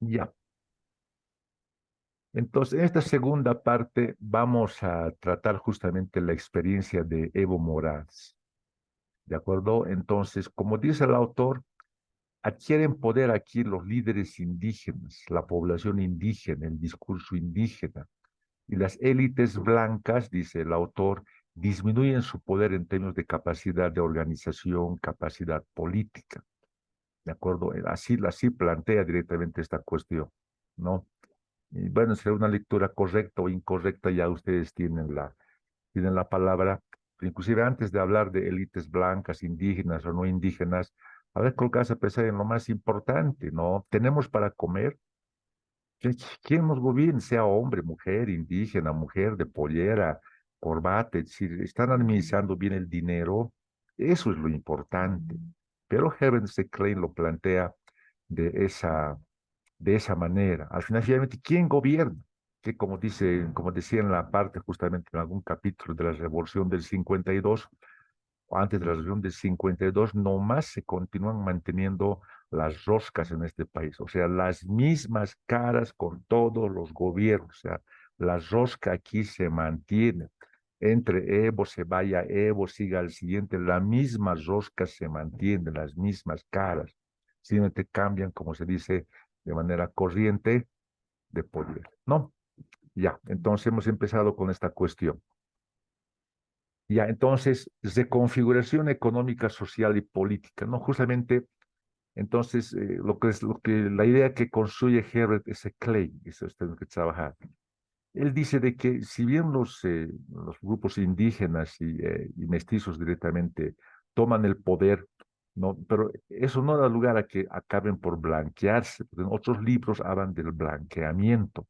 Ya. Entonces, en esta segunda parte vamos a tratar justamente la experiencia de Evo Morales. ¿De acuerdo? Entonces, como dice el autor, adquieren poder aquí los líderes indígenas, la población indígena, el discurso indígena. Y las élites blancas, dice el autor, disminuyen su poder en términos de capacidad de organización, capacidad política. ¿De acuerdo? Así plantea directamente esta cuestión, ¿no? Y bueno, será una lectura correcta o incorrecta, ya ustedes tienen la palabra. Inclusive antes de hablar de élites blancas, indígenas o no indígenas, a ver, colocarse a pensar en lo más importante, ¿no? Tenemos para comer. ¿Quién nos gobierna? Sea hombre, mujer, indígena, mujer de pollera, corbata, es decir, están administrando bien el dinero. Eso es lo importante. Pero Heaven C. Klein lo plantea de de esa manera. Al final, finalmente, ¿quién gobierna? Que como decía en la parte, justamente en algún capítulo de la Revolución del 52, o antes de la Revolución del 52, nomás se continúan manteniendo las roscas en este país, o sea, las mismas caras con todos los gobiernos, o sea, la rosca aquí se mantiene. Entre Evo se vaya Evo, siga al siguiente, la misma rosca se mantiene, las mismas caras. Simplemente cambian, como se dice de manera corriente, de poder, ¿no? Ya, entonces hemos empezado con esta cuestión. Ya, entonces, reconfiguración económica, social y política, ¿no? Justamente, entonces, la idea que construye Herbert S. Clay, eso es tenemos que trabajar. Él dice de que si bien los grupos indígenas y mestizos directamente toman el poder, ¿no? Pero eso no da lugar a que acaben por blanquearse, porque en otros libros hablan del blanqueamiento.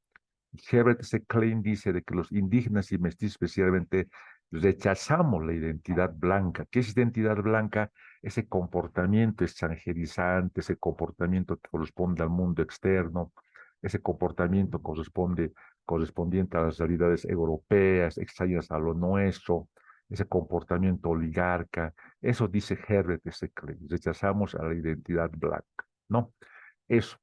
Herbert S. Klein dice de que los indígenas y mestizos especialmente rechazamos la identidad blanca. ¿Qué es identidad blanca? Ese comportamiento extranjerizante, ese comportamiento que corresponde al mundo externo, ese comportamiento correspondiente a las realidades europeas, extrañas a lo nuestro, ese comportamiento oligarca. Eso dice Herbert S. Klein. Rechazamos a la identidad blanca, ¿no? Eso.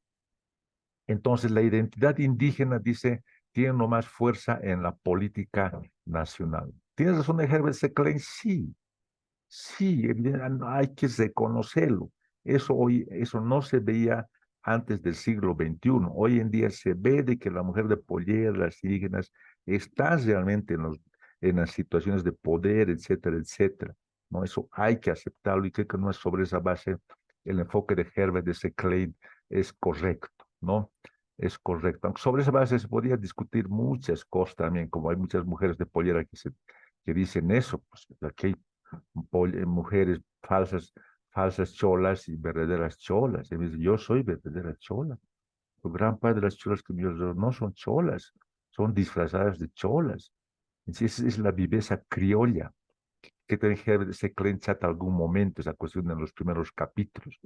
Entonces, la identidad indígena, dice, tiene no más fuerza en la política nacional. ¿Tienes razón, Herbert C. Klein? Sí, sí, hay que reconocerlo. Eso no se veía antes del siglo XXI. Hoy en día se ve de que la mujer de pollera, las indígenas, está realmente en las situaciones de poder, etcétera, etcétera. ¿No? Eso hay que aceptarlo y creo que no es sobre esa base el enfoque de Herbert C. Klein es correcto, ¿no? Es correcto. Aunque sobre esa base se podría discutir muchas cosas también, como hay muchas mujeres de pollera que dicen eso, pues aquí hay mujeres falsas cholas y verdaderas cholas. Y me dice, yo soy verdadera chola. Pero gran parte de las cholas que yo veo no son cholas, son disfrazadas de cholas. Esa es la viveza criolla que se clenchata algún momento, esa cuestión en los primeros capítulos.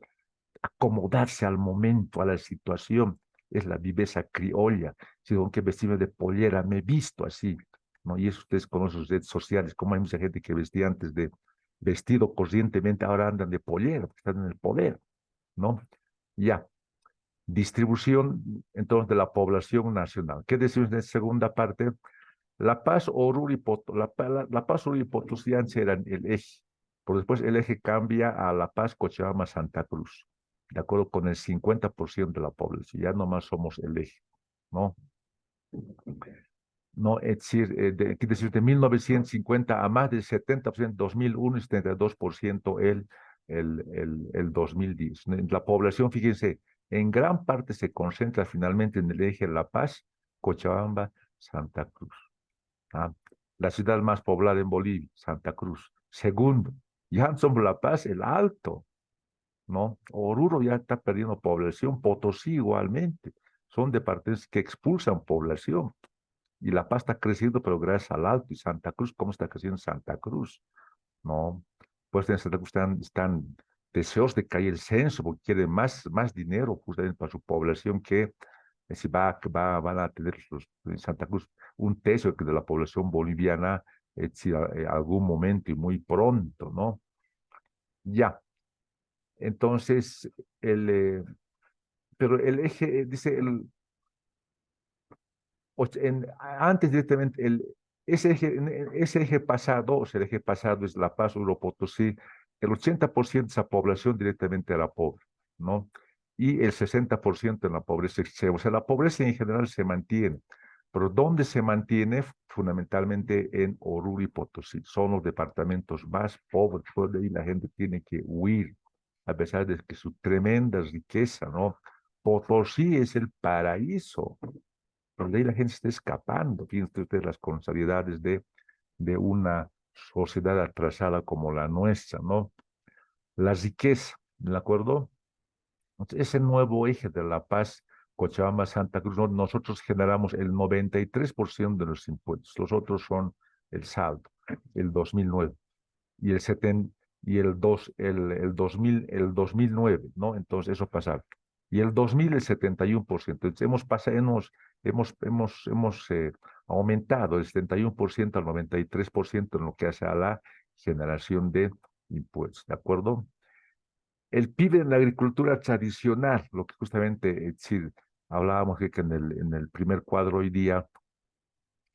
Acomodarse al momento, a la situación, es la viveza criolla. Si con qué vestirme de pollera, me he visto así, ¿no? Y eso ustedes conocen sus redes sociales, como hay mucha gente que vestía antes de vestido corrientemente, ahora andan de pollera, porque están en el poder, ¿no? Ya. Distribución entonces de la población nacional. ¿Qué decimos en la segunda parte? La Paz, Oruro y La Paz, Oruro y Potosí antes eran el eje. Por después el eje cambia a La Paz, Cochabamba, Santa Cruz. De acuerdo con el 50% de la población. Ya nomás somos el eje, ¿no? No, es decir, quiere decir, de 1950 a más del 70%, 2001 y 72% el 2010. La población, fíjense, en gran parte se concentra finalmente en el eje La Paz, Cochabamba, Santa Cruz. ¿Ah? La ciudad más poblada en Bolivia, Santa Cruz. Segundo, ya somos La Paz, el Alto, ¿no? Oruro ya está perdiendo población, Potosí igualmente. Son departamentos que expulsan población. Y La Paz está creciendo, pero gracias al Alto. Y Santa Cruz, ¿cómo está creciendo Santa Cruz? ¿No? Pues en Santa Cruz están deseos de caer el censo porque quieren más dinero justamente para su población que si van a tener en Santa Cruz un tercio de la población boliviana si algún momento y muy pronto, ¿no? Ya. Entonces, el, eh, pero el eje, dice, antes directamente, ese eje pasado, o sea, el eje pasado es La Paz, Uro Potosí, el 80% de esa población directamente era pobre, ¿no? Y el 60% en la pobreza extrema. O sea, la pobreza en general se mantiene, pero ¿dónde se mantiene? Fundamentalmente en Oruro y Potosí. Son los departamentos más pobres, por ahí la gente tiene que huir, a pesar de que su tremenda riqueza, ¿no? Potosí es el paraíso donde ahí la gente está escapando. Fíjense ustedes las responsabilidades de una sociedad atrasada como la nuestra, ¿no? La riqueza, ¿de acuerdo? Entonces, ese nuevo eje de La Paz, Cochabamba, Santa Cruz, nosotros generamos el 93% de los impuestos, los otros son el saldo, el 2009 y el 70, y el 2009, ¿no? Entonces eso pasa. Y el 2000 el 71%. Entonces hemos aumentado el 71% al 93% en lo que hace a la generación de impuestos, ¿de acuerdo? El PIB en la agricultura tradicional, lo que justamente, es decir, hablábamos que en el primer cuadro hoy día,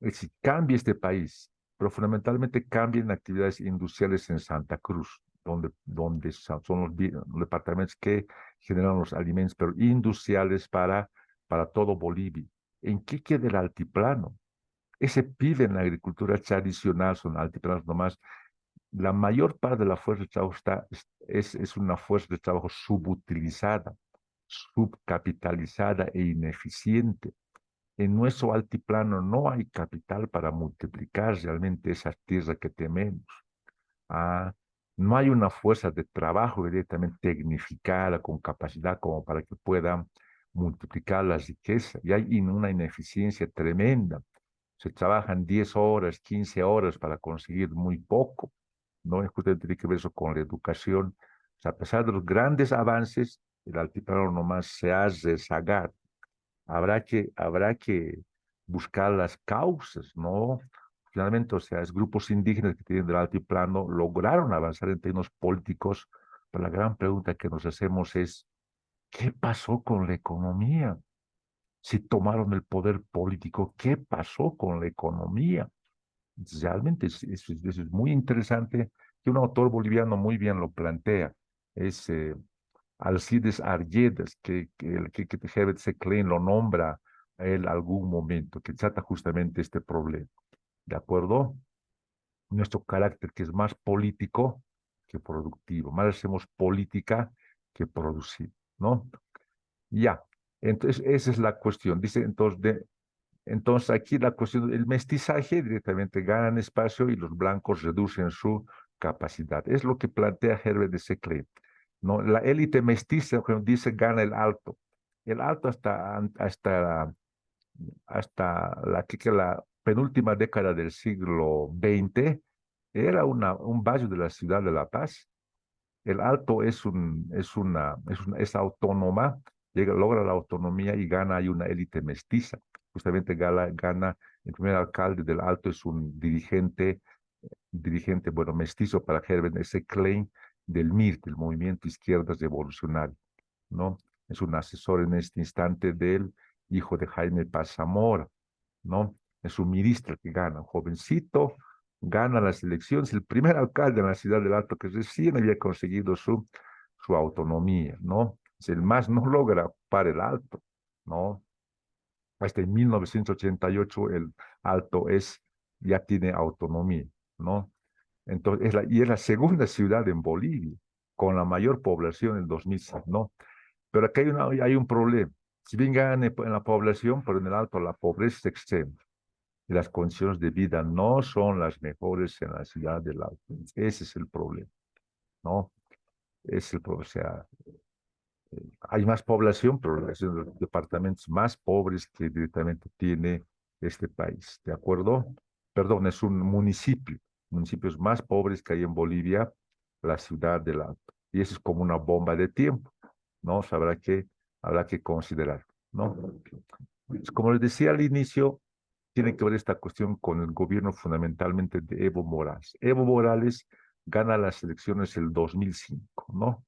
es decir, cambia este país, pero fundamentalmente cambian actividades industriales en Santa Cruz, donde son los departamentos que generan los alimentos, pero industriales para todo Bolivia. ¿En qué queda el altiplano? Ese PIB en la agricultura tradicional son altiplanos nomás. La mayor parte de la fuerza de trabajo es una fuerza de trabajo subutilizada, subcapitalizada e ineficiente. En nuestro altiplano no hay capital para multiplicar realmente esas tierras que tenemos. Ah, no hay una fuerza de trabajo directamente tecnificada, con capacidad como para que puedan multiplicar la riqueza. Y hay una ineficiencia tremenda. Se trabajan 10 horas, 15 horas para conseguir muy poco. ¿No? Es justamente tiene que ver eso con la educación. O sea, a pesar de los grandes avances, el altiplano nomás se ha rezagado. Habrá que buscar las causas, ¿no? Finalmente, o sea, es grupos indígenas que tienen del altiplano lograron avanzar en términos políticos, pero la gran pregunta que nos hacemos es, ¿qué pasó con la economía? Si tomaron el poder político, ¿qué pasó con la economía? Realmente es muy interesante que un autor boliviano muy bien lo plantea. Es Alcides Arguedas, que Herbert C. Klein lo nombra a él algún momento, que trata justamente este problema. ¿De acuerdo? Nuestro carácter que es más político que productivo. Más hacemos política que producir, ¿no? Ya. Entonces, esa es la cuestión. Dice, entonces aquí la cuestión del mestizaje directamente ganan espacio y los blancos reducen su capacidad. Es lo que plantea Herbert de Seclet. ¿No? La élite mestiza, como dice, gana el alto. El alto hasta la penúltima década del siglo XX era un barrio de la ciudad de La Paz. El Alto es autónoma, logra la autonomía y gana, hay una élite mestiza. Justamente gana, el primer alcalde del Alto es un dirigente, bueno, mestizo para Herbert S. Klein del MIR, del Movimiento Izquierdas Revolucionario, ¿no? Es un asesor en este instante del hijo de Jaime Paz Zamora, ¿no? Es un mirista que gana, un jovencito, gana las elecciones, el primer alcalde en la ciudad del Alto que recién había conseguido su autonomía, ¿no? Es el más no logra ocupar el Alto, ¿no? Hasta en 1988 el Alto ya tiene autonomía, ¿no? Entonces, y es la segunda ciudad en Bolivia, con la mayor población en 2006, ¿no? Pero aquí hay un problema. Si bien ganan en la población, pero en el Alto la pobreza es extrema y las condiciones de vida no son las mejores en la ciudad del Alto. Ese es el problema, ¿no? O sea, hay más población, pero es uno de los departamentos más pobres que directamente tiene este país, ¿de acuerdo? Perdón, es un municipio, municipios más pobres que hay en Bolivia, la ciudad del Alto. Y eso es como una bomba de tiempo, ¿no? O sea, habrá que considerar, ¿no? Pues, como les decía al inicio, tiene que ver esta cuestión con el gobierno fundamentalmente de Evo Morales. Evo Morales gana las elecciones el 2005, ¿no?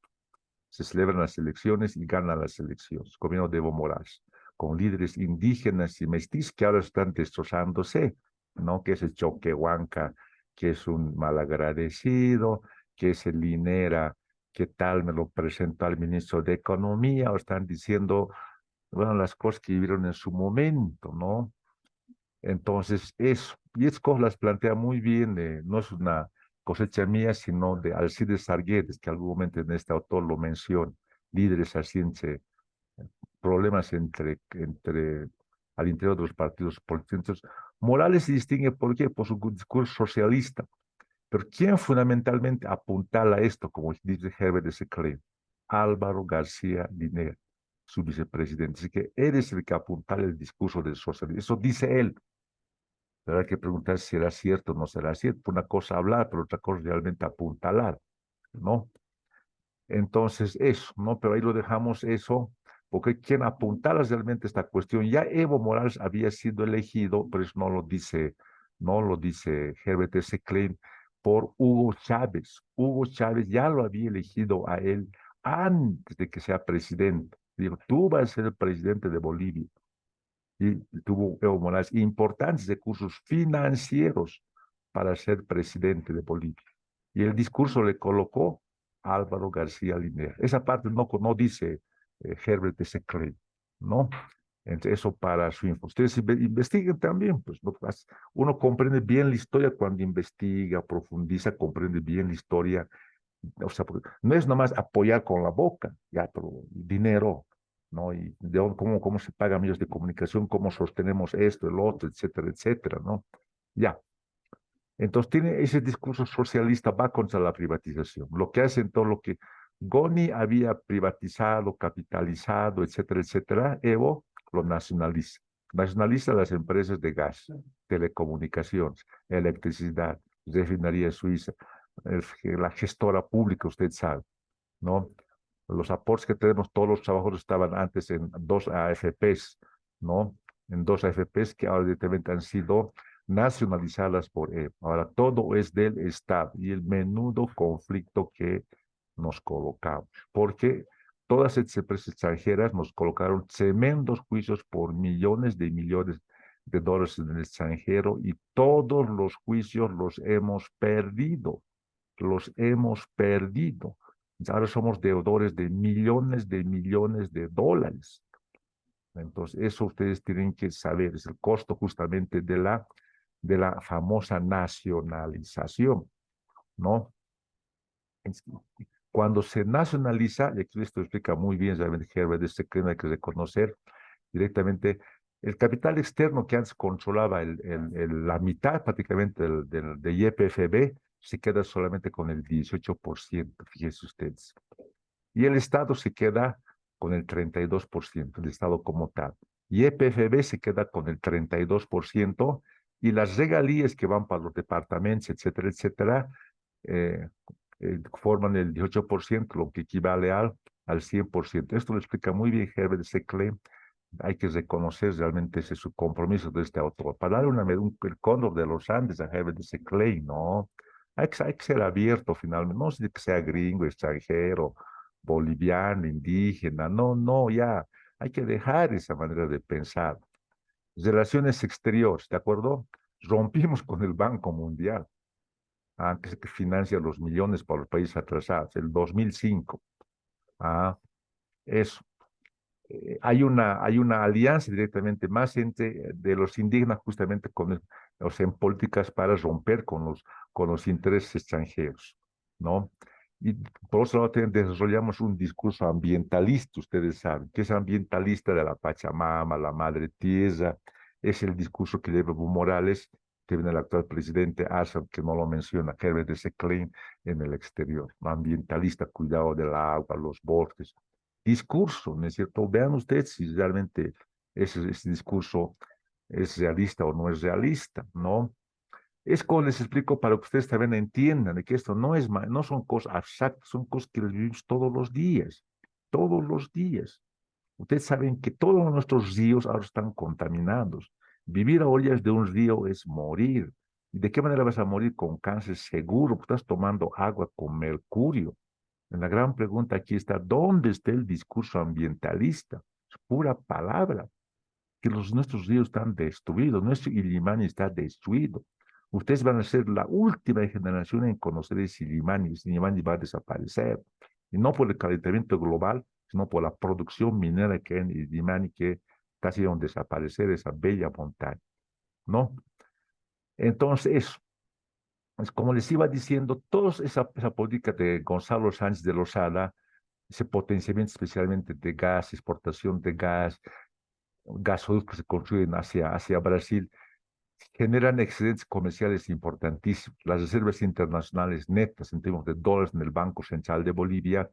se celebran las elecciones y ganan las elecciones, gobierno de Evo Morales, con líderes indígenas y mestizos que ahora están destrozándose, ¿no? Que es el Choquehuanca, que es un malagradecido, que es el Linera, que tal me lo presentó al ministro de Economía, o están diciendo, bueno, las cosas que vivieron en su momento, ¿no? Entonces, eso, y Itzcoch las plantea muy bien, no es una cosecha mía, sino de Alcides Arguedes, que algún momento en este autor lo menciona, líderes así entre problemas al interior de los partidos políticos. Entonces, Morales se distingue, ¿por qué? Por su discurso socialista. Pero ¿quién fundamentalmente apuntala esto, como dice Herbert de Secret? Álvaro García Linera, su vicepresidente. Así que él es el que apuntala el discurso del socialismo. Eso dice él. Pero hay que preguntar si será cierto o no será cierto. Una cosa hablar, pero otra cosa realmente apuntalar, ¿no? Entonces, eso, ¿no? Pero ahí lo dejamos eso, porque quien apuntala realmente esta cuestión, ya Evo Morales había sido elegido, pero eso no lo dice Herbert S. Klein, por Hugo Chávez. Hugo Chávez ya lo había elegido a él antes de que sea presidente. Digo, tú vas a ser el presidente de Bolivia. Y tuvo Evo Morales importantes recursos financieros para ser presidente de Bolivia. Y el discurso le colocó a Álvaro García Linera. Esa parte no dice Herbert de Secret, ¿no? Entonces, eso para su info. Ustedes investiguen también, pues ¿no? Uno comprende bien la historia cuando investiga, profundiza, comprende bien la historia. O sea, no es nomás apoyar con la boca, ya, pero dinero, ¿no? Y cómo se pagan medios de comunicación, cómo sostenemos esto, el otro, etcétera, etcétera, ¿no? Ya. Entonces tiene ese discurso socialista, va contra la privatización. Lo que hace en todo lo que Goni había privatizado, capitalizado, etcétera, etcétera, Evo lo nacionaliza. Nacionaliza las empresas de gas, telecomunicaciones, electricidad, refinería suiza, la gestora pública, usted sabe, ¿no? Los aportes que tenemos, todos los trabajadores estaban antes en dos AFPs, ¿no? En dos AFPs que ahora directamente han sido nacionalizadas por él. Ahora todo es del Estado y el menudo conflicto que nos colocamos, porque todas estas empresas extranjeras nos colocaron tremendos juicios por millones de dólares en el extranjero y todos los juicios los hemos perdido, los hemos perdido. Ahora somos deudores de millones de dólares. Entonces, eso ustedes tienen que saber, es el costo justamente de la famosa nacionalización, ¿no? Cuando se nacionaliza, y aquí esto explica muy bien realmente Herbert, este que hay que reconocer directamente, el capital externo que antes controlaba la mitad prácticamente de YPFB, se queda solamente con el 18%, fíjense ustedes. Y el Estado se queda con el 32%, el Estado como tal. Y YPFB se queda con el 32%, y las regalías que van para los departamentos, etcétera, etcétera, eh, forman el 18%, lo que equivale al 100%. Esto lo explica muy bien Herbert C. Klein. Hay que reconocer realmente ese su compromiso de este autor. Para darle el cóndor de los Andes a Herbert C. Klein, ¿no? Hay que ser abierto finalmente, no sé que sea gringo, extranjero, boliviano, indígena, no, no, ya, hay que dejar esa manera de pensar. Relaciones exteriores, ¿de acuerdo? Rompimos con el Banco Mundial, que financia los millones para los países atrasados, el 2005. Ah, eso. Hay una alianza directamente más entre de los indígenas justamente o sea, en políticas para romper con los intereses extranjeros, ¿no? Y por otro lado, desarrollamos un discurso ambientalista, ustedes saben, que es ambientalista de la Pachamama, la Madre Tierra, es el discurso que lleva Evo Morales, que viene el actual presidente Assad, que no lo menciona, Herbert S. Klein, en el exterior, ambientalista, cuidado del agua, los bosques, discurso, ¿no es cierto? Vean ustedes si realmente ese discurso es realista o no es realista, ¿no? Es como les explico para que ustedes también entiendan de que esto no son cosas abstractas, son cosas que vivimos todos los días. Ustedes saben que todos nuestros ríos ahora están contaminados. Vivir a orillas de un río es morir. ¿Y de qué manera vas a morir con cáncer seguro? Porque estás tomando agua con mercurio. La gran pregunta aquí está, ¿dónde está el discurso ambientalista? Es pura palabra, que nuestros ríos están destruidos, nuestro Illimani está destruido. Ustedes van a ser la última generación en conocer ese Illimani. Ese Illimani va a desaparecer. Y no por el calentamiento global, sino por la producción minera que hay en Illimani, que casi va a desaparecer esa bella montaña, ¿no? Entonces, eso. Es como les iba diciendo, toda esa política de Gonzalo Sánchez de Lozada, ese potenciamiento especialmente de gas, exportación de gas, gasoductos que se construyen hacia Brasil, generan excedentes comerciales importantísimos. Las reservas internacionales netas en términos de dólares en el Banco Central de Bolivia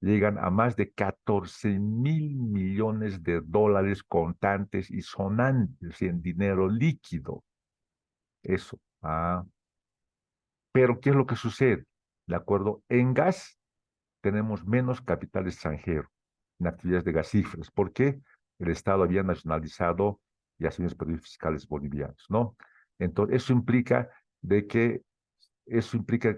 llegan a más de 14.000 millones de dólares contantes y sonantes en dinero líquido. Eso. Pero, ¿qué es lo que sucede? ¿De acuerdo? En gas tenemos menos capital extranjero en actividades de gasíferas. ¿Por qué? El Estado había nacionalizado y asumido los permisos fiscales bolivianos, ¿no? Entonces, eso implica,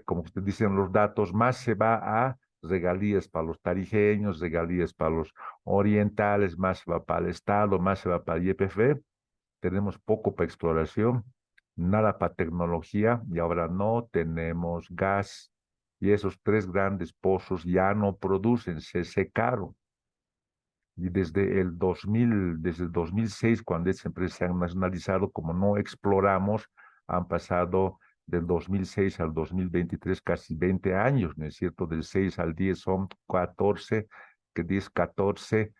como usted dicen los datos, más se va a regalías para los tarijeños, regalías para los orientales, más se va para el Estado, más se va para el YPF. Tenemos poco para exploración, nada para tecnología y ahora no tenemos gas. Y esos tres grandes pozos ya no producen, se secaron. Y desde el 2006, cuando esas empresas se han nacionalizado, como no exploramos, han pasado del 2006 al 2023 casi 20 años, ¿no es cierto? Del 6 al 10 son 14, que 10, 14,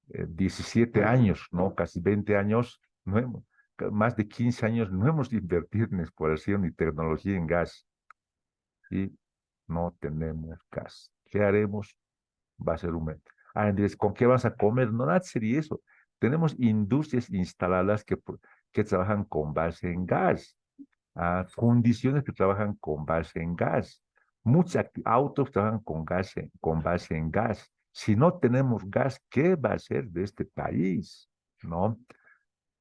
17 años, ¿no? Casi 20 años, no hemos, más de 15 años no hemos invertido en exploración y tecnología en gas y no tenemos gas. ¿Qué haremos? Va a ser un momento. Entonces, ¿con qué vas a comer? No, nada sería eso. Tenemos industrias instaladas que trabajan con base en gas, condiciones que trabajan con base en gas. Muchos autos trabajan con base en gas. Si no tenemos gas, ¿qué va a ser de este país? ¿No?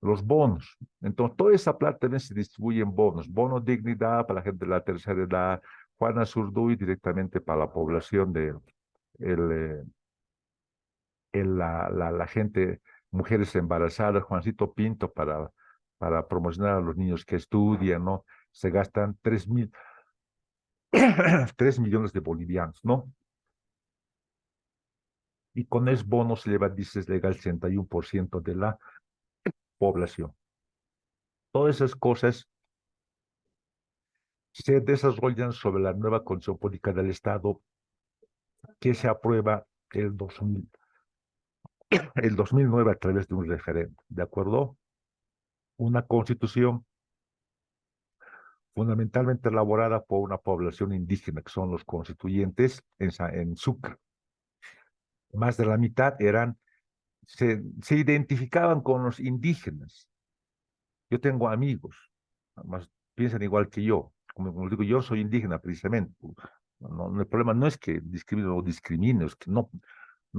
Los bonos. Entonces, toda esa plata también se distribuye en bonos. Bono dignidad para la gente de la tercera edad, Juana Zurduy directamente para la población de el, eh, la gente, mujeres embarazadas, Juancito Pinto para promocionar a los niños que estudian, ¿no? Se gastan 3 millones de bolivianos, ¿no? Y con esos bonos se lleva, dices, legal 61% de la población. Todas esas cosas se desarrollan sobre la nueva constitución política del Estado que se aprueba el 2000, el 2009 a través de un referéndum, ¿de acuerdo? Una constitución fundamentalmente elaborada por una población indígena, que son los constituyentes en Sucre. Más de la mitad se identificaban con los indígenas. Yo tengo amigos, más piensan igual que yo. Como digo, yo soy indígena precisamente. El problema no es que discrimino o discrimine, es que no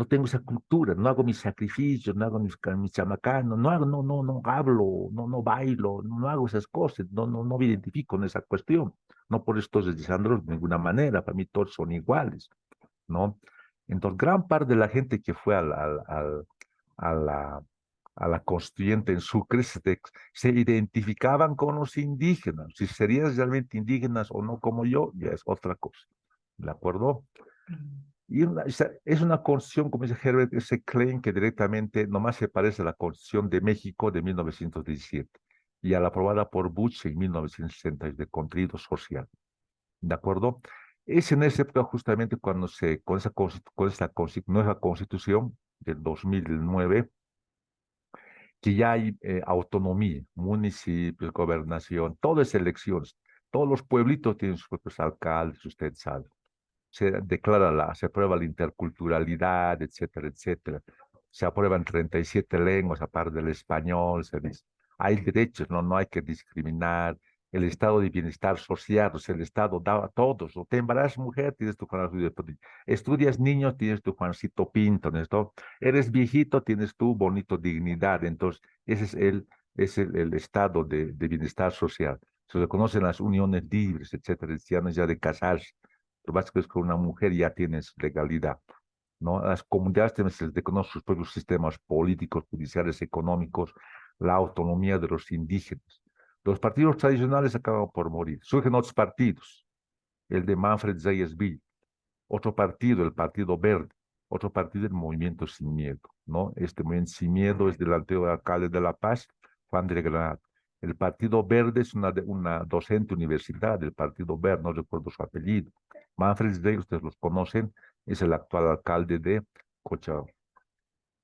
tengo esa cultura, no hago mis sacrificios, no hago mis chamacanos, no hablo, no bailo, no hago esas cosas, no me identifico con esa cuestión. No por esto es desandros de ninguna manera, para mí todos son iguales, ¿no? Entonces, gran parte de la gente que fue a la, a la constituyente en Sucre se identificaban con los indígenas. Si serían realmente indígenas o no como yo, ya es otra cosa. ¿De acuerdo? Y es una constitución, como dice Herbert, ese claim que directamente nomás se parece a la Constitución de México de 1917 y a la aprobada por Bush en 1960 de contenido social. ¿De acuerdo? Es en esa época justamente cuando con esa nueva constitución del 2009 que ya hay autonomía, municipios, gobernación, todo es elecciones. Todos los pueblitos tienen sus propios alcaldes, usted sabe. Se aprueba la interculturalidad, etcétera, etcétera. Se aprueban 37 lenguas, aparte del español, se dice. Hay derechos, no hay que discriminar. El estado de bienestar social, o sea, el estado da a todos. O te embarazas mujer, tienes tu Juancito Pinto. Estudias niños, tienes tu Juancito Pinto, ¿no? Eres viejito, tienes tu bonito dignidad. Entonces, ese es el estado de bienestar social. Se reconocen las uniones libres, etcétera, ya no es ya de casarse Lo básico es que una mujer ya tienes legalidad, ¿no? Las comunidades también se les reconocen sus propios sistemas políticos, judiciales, económicos, la autonomía de los indígenas. Los partidos tradicionales acaban por morir. Surgen otros partidos, el de Manfred Zayas-Will, otro partido, el Partido Verde, otro partido, el Movimiento Sin Miedo, ¿no? Este Movimiento Sin Miedo es del antiguo alcalde de La Paz, Juan de Granada. El Partido Verde es una docente universitaria del Partido Verde, no recuerdo su apellido. Manfred Zayas, ustedes los conocen, es el actual alcalde de Cochabamba.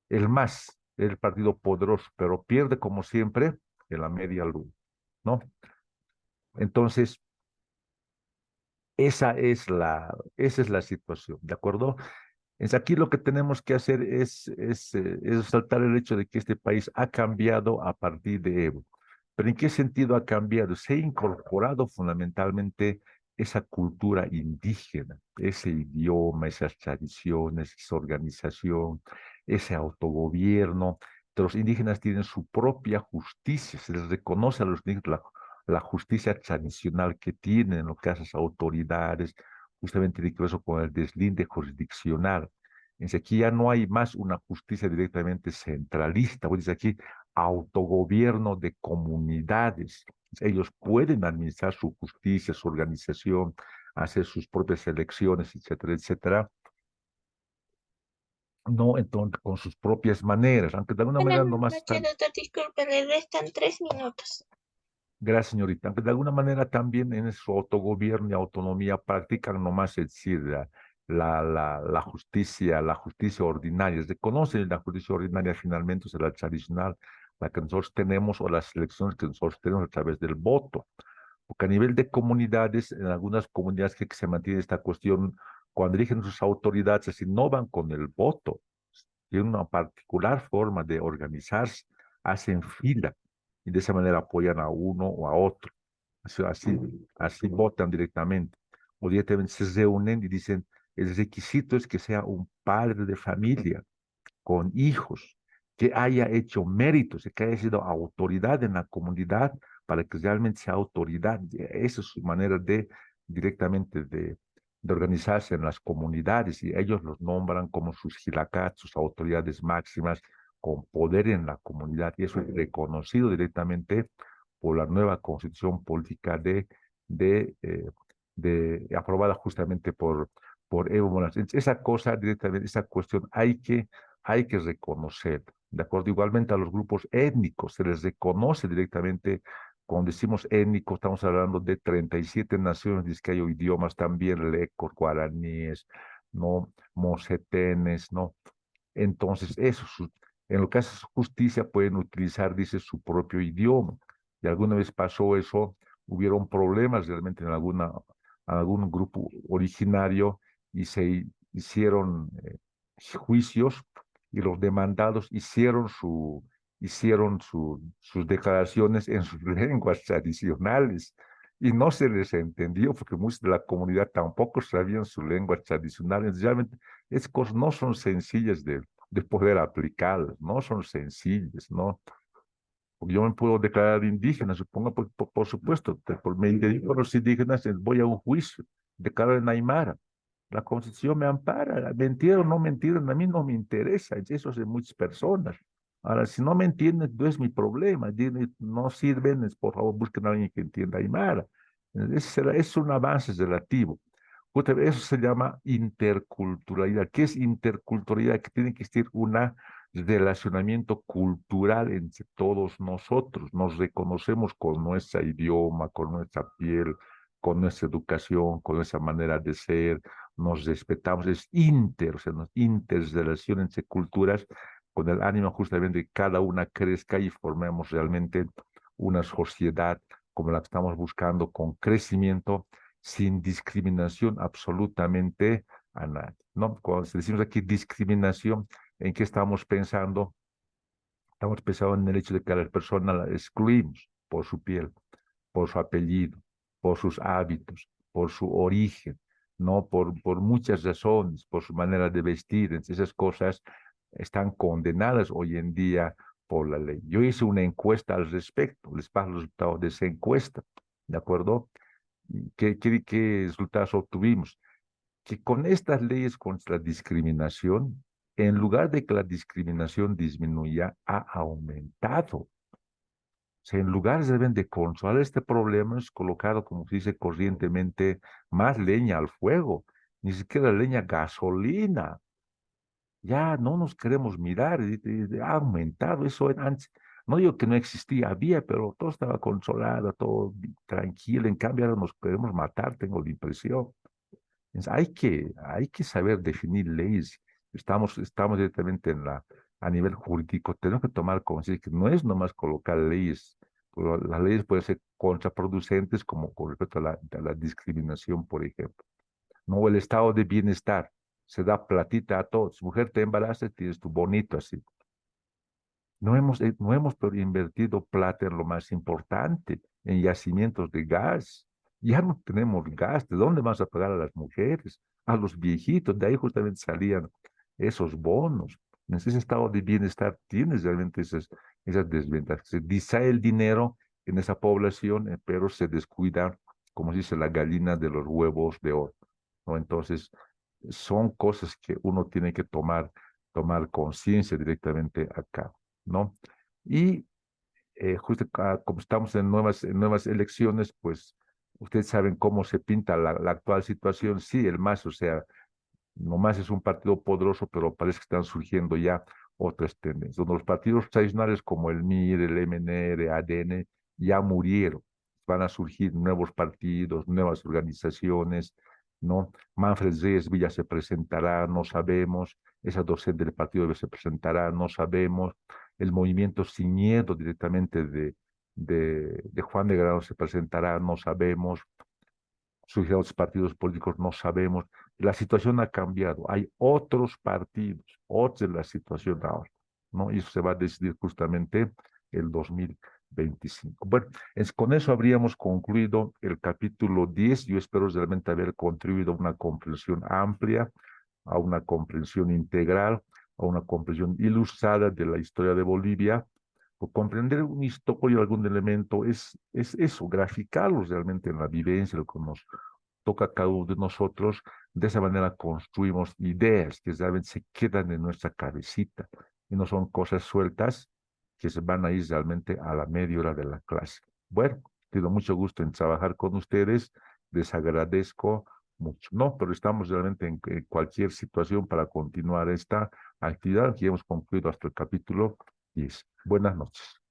El MAS, el partido poderoso, pero pierde como siempre en la media luna, ¿no? Entonces, esa es la situación, ¿de acuerdo? Es aquí lo que tenemos que hacer es resaltar el hecho de que este país ha cambiado a partir de Evo. ¿Pero en qué sentido ha cambiado? Se ha incorporado fundamentalmente esa cultura indígena, ese idioma, esas tradiciones, esa organización, ese autogobierno. Los indígenas tienen su propia justicia, se les reconoce a los indígenas la justicia tradicional que tienen en lo que hace a las autoridades, justamente tiene que ver eso con el deslinde jurisdiccional. Entonces aquí ya no hay más una justicia directamente centralista, pues aquí autogobierno de comunidades. Ellos pueden administrar su justicia, su organización, hacer sus propias elecciones, etcétera, etcétera. No, entonces, con sus propias maneras, aunque de alguna Buenas manera nomás noches, están. doctor. Disculpe, le restan 3 minutos. Gracias, señorita. Aunque de alguna manera también en su autogobierno y autonomía practican nomás, es decir, la justicia ordinaria. Reconocen la justicia ordinaria finalmente, es la tradicional, la que nosotros tenemos, o las elecciones que nosotros tenemos a través del voto. Porque a nivel de comunidades, en algunas comunidades que se mantiene esta cuestión, cuando eligen sus autoridades, así no van con el voto, tienen una particular forma de organizarse, hacen fila y de esa manera apoyan a uno o a otro. Así votan directamente. O directamente se reúnen y dicen, el requisito es que sea un padre de familia con hijos, que haya hecho méritos, que haya sido autoridad en la comunidad para que realmente sea autoridad. Esa es su manera de directamente de organizarse en las comunidades y ellos los nombran como sus jilacats, sus autoridades máximas con poder en la comunidad y eso es reconocido directamente por la nueva constitución política de, eh, aprobada justamente por Evo Morales. Esa cosa directamente, esa cuestión hay que reconocer, ¿de acuerdo? Igualmente a los grupos étnicos se les reconoce directamente, cuando decimos étnicos, estamos hablando de 37 naciones, dice que hay idiomas también, lecos, guaraníes, ¿no? Mocetenes, ¿no? Entonces, en lo que hace justicia pueden utilizar, dice, su propio idioma. Y alguna vez pasó eso, hubieron problemas realmente en algún grupo originario y se hicieron juicios y los demandados sus declaraciones en sus lenguas tradicionales y no se les entendió porque muchos de la comunidad tampoco sabían su lengua tradicional. Realmente esas cosas no son sencillas de poder aplicarlas, no son sencillas, ¿no? Porque yo me puedo declarar indígena, supongo, por supuesto, me identifico con los indígenas, voy a un juicio, declaro en Aymara. La Constitución me ampara, mentir o no mentir, a mí no me interesa, eso es de muchas personas. Ahora, si no me entienden, no es mi problema, no sirven, por favor, busquen a alguien que entienda Aymara. Es un avance relativo. Eso se llama interculturalidad. ¿Qué es interculturalidad? Que tiene que existir un relacionamiento cultural entre todos nosotros. Nos reconocemos con nuestro idioma, con nuestra piel, con nuestra educación, con nuestra manera de ser, nos respetamos, o sea, nos interrelación entre culturas con el ánimo justamente de que cada una crezca y formemos realmente una sociedad como la que estamos buscando, con crecimiento, sin discriminación absolutamente a nadie, ¿no? Cuando decimos aquí discriminación, ¿en qué estamos pensando? Estamos pensando en el hecho de que a la persona la excluimos por su piel, por su apellido, por sus hábitos, por su origen, no por muchas razones, por su manera de vestir. Entonces, esas cosas están condenadas hoy en día por la ley. Yo hice una encuesta al respecto, les paso los resultados de esa encuesta, ¿de acuerdo? ¿Qué resultados obtuvimos? que con estas leyes contra la discriminación, en lugar de que la discriminación disminuya, ha aumentado. O sea, en lugar de controlar este problema, es colocado, como se dice corrientemente, más leña al fuego, ni siquiera leña, gasolina. Ya no nos queremos mirar, ha aumentado eso antes. No digo que no existía, había, pero todo estaba controlado, todo tranquilo. En cambio, ahora nos queremos matar, tengo la impresión. Hay que saber definir leyes. Estamos directamente a nivel jurídico. Tenemos que tomar conciencia que no es nomás colocar leyes. Pero las leyes pueden ser contraproducentes como con respecto a la discriminación, por ejemplo. No, el estado de bienestar. Se da platita a todos. Mujer, te embarazas, tienes tu bonito así. No hemos pero invertido plata en lo más importante, en yacimientos de gas. Ya no tenemos gas. ¿De dónde vas a pagar a las mujeres? A los viejitos. De ahí justamente salían esos bonos. En ese estado de bienestar tienes realmente esas desventajas. Se distrae el dinero en esa población, pero se descuida, como se dice, la gallina de los huevos de oro, ¿no? Entonces, son cosas que uno tiene que tomar conciencia directamente acá, ¿no? Y justo como estamos en nuevas elecciones, pues ustedes saben cómo se pinta la actual situación. Sí, el MAS, o sea, nomás es un partido poderoso, pero parece que están surgiendo ya otras tendencias. Donde los partidos tradicionales como el MIR, el MNR, ADN, ya murieron. Van a surgir nuevos partidos, nuevas organizaciones, ¿no? Manfred Reyes Villa se presentará, no sabemos. Esa docente del partido se presentará, no sabemos. El movimiento Sin Miedo directamente de Juan de Grano se presentará, no sabemos. Surgirán otros partidos políticos, no sabemos. La situación ha cambiado. Hay otros partidos, otra es la situación ahora, ¿no? Y eso se va a decidir justamente el 2025. Bueno, con eso habríamos concluido el capítulo 10. Yo espero realmente haber contribuido a una comprensión amplia, a una comprensión integral, a una comprensión ilustrada de la historia de Bolivia. Por comprender un historia, algún elemento, es eso, graficarlo realmente en la vivencia, lo que nos toca a cada uno de nosotros. De esa manera construimos ideas que realmente se quedan en nuestra cabecita y no son cosas sueltas que se van a ir realmente a la media hora de la clase. Bueno, tengo mucho gusto en trabajar con ustedes, les agradezco mucho. No, pero estamos realmente en cualquier situación para continuar esta actividad que hemos concluido hasta el capítulo 10. Buenas noches.